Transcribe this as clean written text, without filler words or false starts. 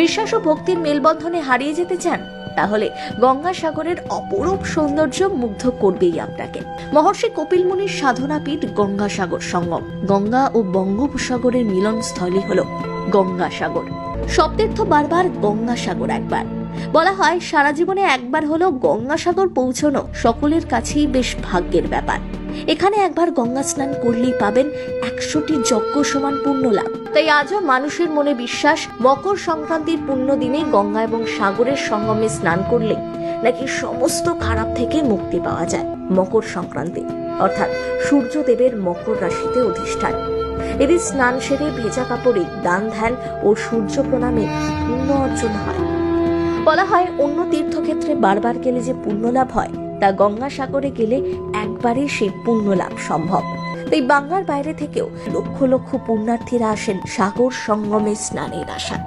বিশ্বাস ও ভক্তির মেলবন্ধনে হারিয়ে যেতে চান? তাহলে গঙ্গাসাগরের অপরূপ সৌন্দর্য মুগ্ধ করবেই আপনাকে। মহর্ষি কপিল মুনির সাধনাপীঠ গঙ্গাসাগর সঙ্গম। গঙ্গা ও বঙ্গোপসাগরের মিলনস্থলই হলো গঙ্গাসাগর। সপ্তীর্থ বারবার, গঙ্গাসাগর একবার। বলা হয় সারা জীবনে একবার হলো গঙ্গাসাগর পৌঁছানো সকলের কাছেই বেশ ভাগ্যের ব্যাপার। এখানে একবার গঙ্গা স্নান করলেই পাবেন 100টি যজ্ঞ সমান পুণ্য লাভ। তাই আজও মানুষের মনে বিশ্বাস, মকর সংক্রান্তির পুণ্য দিনে গঙ্গা এবং সাগরের সঙ্গমে স্নান করলে নাকি সমস্ত খারাপ থেকে মুক্তি পাওয়া যায়। মকর সংক্রান্তি অর্থাৎ সূর্যদেবের মকর রাশিতে অধিষ্ঠান। এদিন স্নান সেরে ভেজা কাপড়ে দান ধ্যান ও সূর্য প্রণামে পুণ্য অর্জন হয়। বলা হয় অন্য তীর্থক্ষেত্রে বারবার গেলে যে পুণ্য লাভ হয়, তা গঙ্গাসাগরে গেলে একবারে সেই পুণ্য লাভ সম্ভব। তাই বাংলার বাইরে থেকেও লক্ষ লক্ষ পুণ্যার্থীরা আসেন সাগর সঙ্গমে স্নানের আশায়।